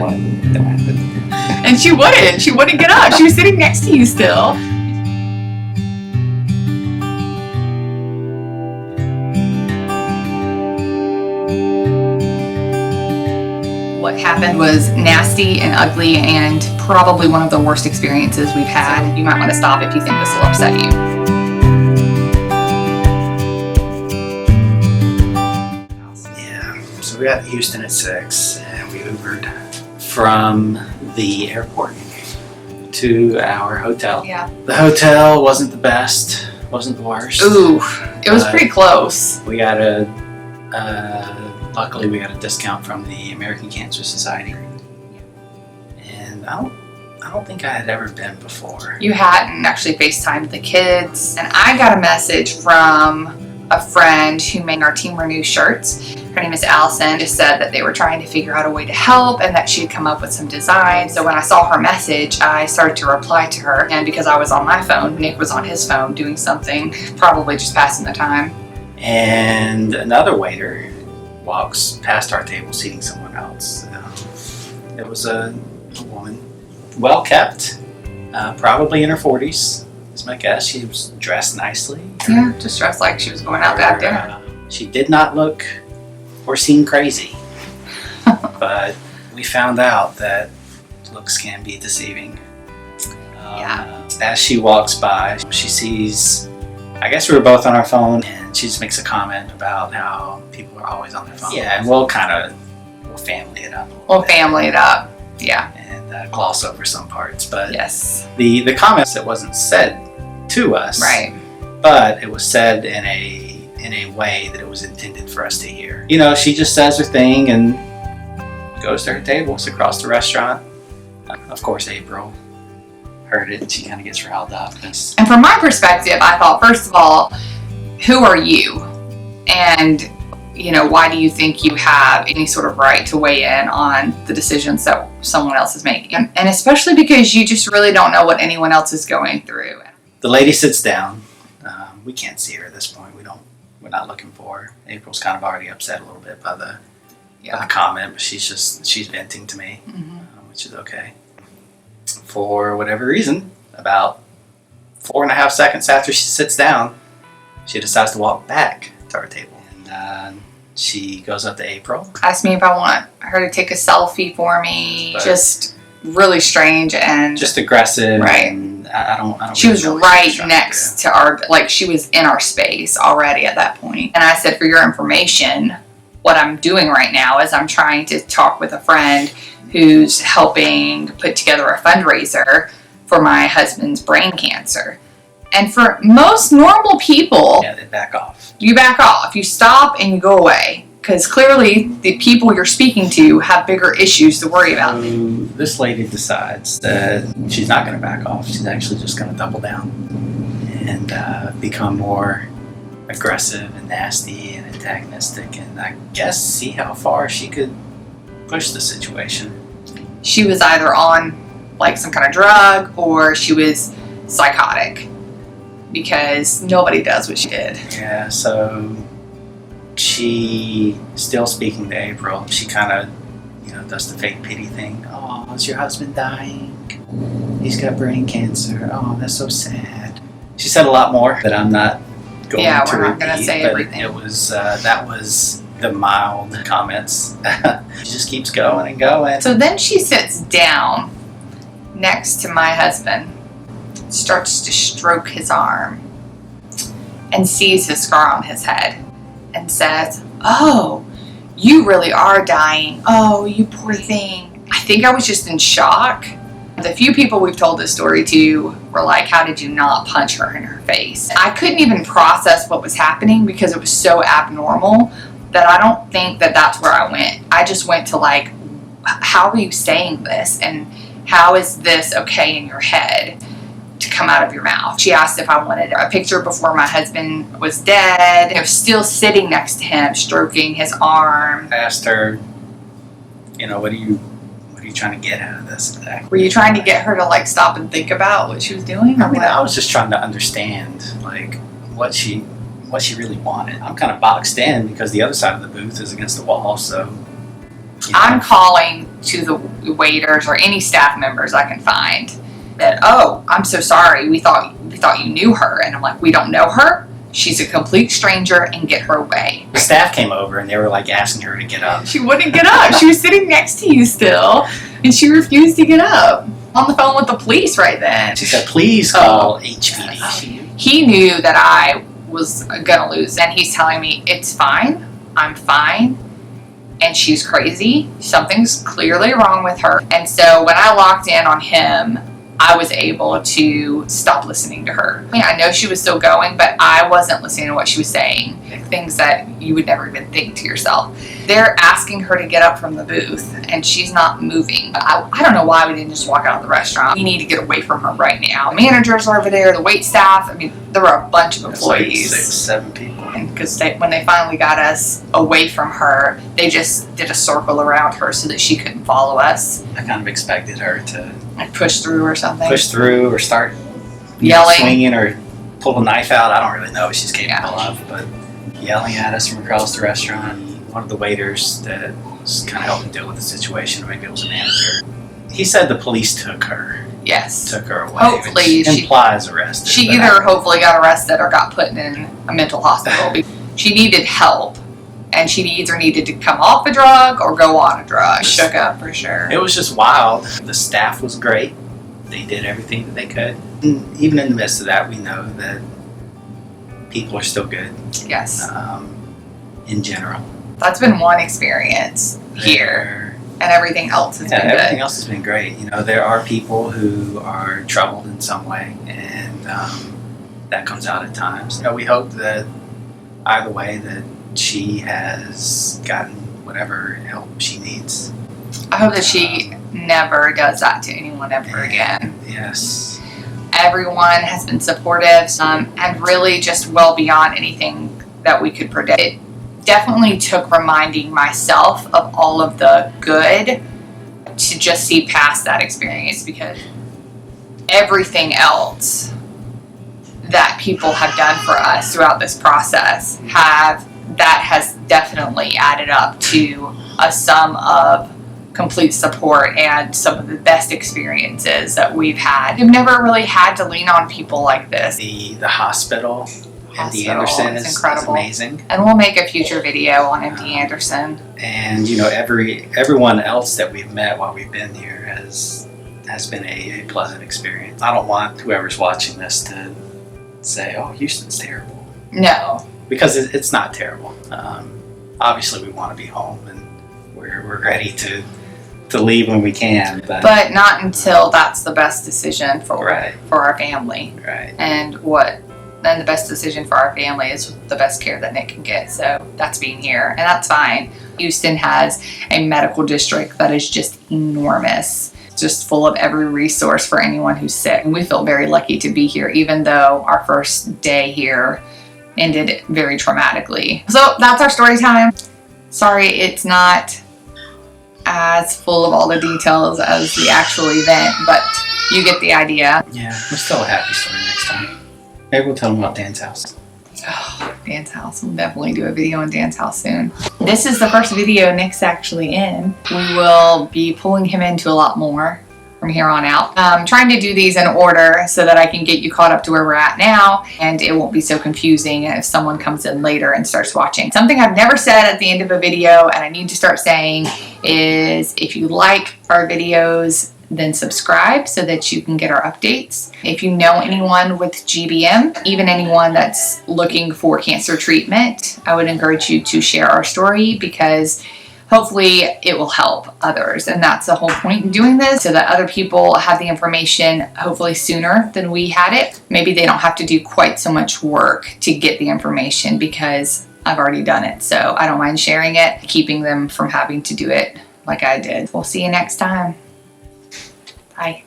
what happened. And she wouldn't get up. She was sitting next to you still. What happened was nasty and ugly and probably one of the worst experiences we've had. You might want to stop if you think this will upset you. Yeah, so we got to Houston at 6 and we Ubered from the airport to our hotel. Yeah. The hotel wasn't the best, wasn't the worst. Ooh, it was pretty close. We got luckily we got a discount from the American Cancer Society. And I don't think I had ever been before. You hadn't actually FaceTimed the kids. And I got a message from a friend who made our Team Renew shirts. Her name is Allison. Just said that they were trying to figure out a way to help and that she had come up with some designs. So when I saw her message, I started to reply to her. And because I was on my phone, Nick was on his phone doing something, probably just passing the time. And another waiter walks past our table seating someone else. It was a woman, well kept, probably in her 40s is my guess. She was dressed nicely. Yeah, just dressed like she was going out to have dinner. She did not look or seem crazy, but we found out that looks can be deceiving. Yeah. As she walks by, she sees, I guess we were both on our phone, and she just makes a comment about how people are always on their phone. Yeah, and we'll family it up. We'll family it up, yeah. And gloss over some parts, but yes. The comments, it wasn't said to us, right? But it was said in a way that it was intended for us to hear. You know, she just says her thing and goes to her table. It's across the restaurant. Of course, April heard it and she kind of gets riled up. And from my perspective, I thought, first of all, who are you? And, you know, why do you think you have any sort of right to weigh in on the decisions that someone else is making? And especially because you just really don't know what anyone else is going through. The lady sits down. We can't see her at this point. We're not looking for her. April's kind of already upset a little bit by the comment, but she's venting to me, which is okay. For whatever reason, about 4.5 seconds after she sits down, she decides to walk back to our table. And she goes up to April. Asked me if I want her to take a selfie for me. But just really strange and just aggressive. Right. And I don't she really was know what right she was next to our, like she was in our space already at that point. And I said, for your information, what I'm doing right now is I'm trying to talk with a friend who's helping put together a fundraiser for my husband's brain cancer. And for most normal people, they back off. You back off. You stop and you go away. Because clearly the people you're speaking to have bigger issues to worry about. So this lady decides that she's not going to back off. She's actually just going to double down and become more aggressive and nasty and antagonistic, and I guess see how far she could push the situation. She was either on like some kind of drug or she was psychotic, because nobody does what she did. Yeah, so she, still speaking to April, she kind of, does the fake pity thing. Oh, is your husband dying? He's got brain cancer. Oh, that's so sad. She said a lot more that I'm not going to repeat. We're not going to say everything. It was, that was the mild comments. She just keeps going and going. So then she sits down next to my husband, starts to stroke his arm, and sees his scar on his head, and says, "Oh, you really are dying. Oh, you poor thing." I think I was just in shock. The few people we've told this story to were like, how did you not punch her in her face? I couldn't even process what was happening because it was so abnormal that I don't think that that's where I went. I just went to like, how are you saying this? And how is this okay in your head to come out of your mouth? She asked if I wanted a picture before my husband was dead. I was still sitting next to him, stroking his arm. I asked her, what are you trying to get out of this exactly? Were you trying to get her to like stop and think about what she was doing? I mean, I was just trying to understand like what she really wanted. I'm kind of boxed in because the other side of the booth is against the wall, so I'm calling to the waiters or any staff members I can find that, oh, I'm so sorry. We thought you knew her. And I'm like, we don't know her. She's a complete stranger, and get her away. The staff came over and they were like asking her to get up. She wouldn't get up. She was sitting next to you still, and she refused to get up. On the phone with the police right then. She said, please call HPD. He knew that I was gonna lose, and he's telling me, it's fine, I'm fine, and she's crazy. Something's clearly wrong with her. And so when I locked in on him, I was able to stop listening to her. I mean, I know she was still going, but I wasn't listening to what she was saying. Things that you would never even think to yourself. They're asking her to get up from the booth, and she's not moving. I don't know why we didn't just walk out of the restaurant. We need to get away from her right now. Managers are over there, the wait staff. I mean, there were a bunch of employees. Like 6, 7 people. And because when they finally got us away from her, they just did a circle around her so that she couldn't follow us. I kind of expected her to Like push through or something. push through or start Yelling. swinging or pull a knife out. I don't really know what she's capable of, but yelling at us from across the restaurant. One of the waiters that was kind of helping deal with the situation, maybe it was a manager, he said the police took her Yes. away, Hopefully which implies arrested. She but either hopefully got arrested or got put in a mental hospital. She needed help, and she either needed to come off a drug or go on a drug. Shook up for sure. It was just wild. The staff was great. They did everything that they could. And even in the midst of that, we know that people are still good. Yes. In general. That's been one experience here, and everything else has been Everything good. else has been great. You know, there are people who are troubled in some way, and that comes out at times. You know, we hope that either way that she has gotten whatever help she needs. I hope that she never does that to anyone ever again. Yes. Everyone has been supportive, and really just well beyond anything that we could predict. It definitely took reminding myself of all of the good to just see past that experience, because everything else that people have done for us throughout this process has definitely added up to a sum of complete support and some of the best experiences that we've had. We've never really had to lean on people like this. The hospital MD Anderson is incredible. amazing. And we'll make a future video on MD Anderson. And you know, everyone else that we've met while we've been here has been a pleasant experience. I don't want whoever's watching this to say, "Oh, Houston's terrible." No. Because it's not terrible. Obviously, we want to be home, and we're ready to leave when we can. But not until that's the best decision for Right. our family. Right. And the best decision for our family is the best care that Nick can get. So that's being here, and that's fine. Houston has a medical district that is just enormous, just full of every resource for anyone who's sick. And we feel very lucky to be here, even though our first day here ended very traumatically. So that's our story time. Sorry, it's not as full of all the details as the actual event, but you get the idea. Yeah, we'll tell a happy story next time. Maybe we'll tell them about Dan's house. Oh, Dan's house. We'll definitely do a video on Dan's house soon. This is the first video Nick's actually in. We will be pulling him into a lot more from here on out. I'm trying to do these in order so that I can get you caught up to where we're at now, and it won't be so confusing if someone comes in later and starts watching. Something I've never said at the end of a video, and I need to start saying, is if you like our videos, then subscribe so that you can get our updates. If you know anyone with GBM, even anyone that's looking for cancer treatment, I would encourage you to share our story, because hopefully it will help others. And that's the whole point in doing this, so that other people have the information hopefully sooner than we had it. Maybe they don't have to do quite so much work to get the information, because I've already done it. So I don't mind sharing it, keeping them from having to do it like I did. We'll see you next time. Bye.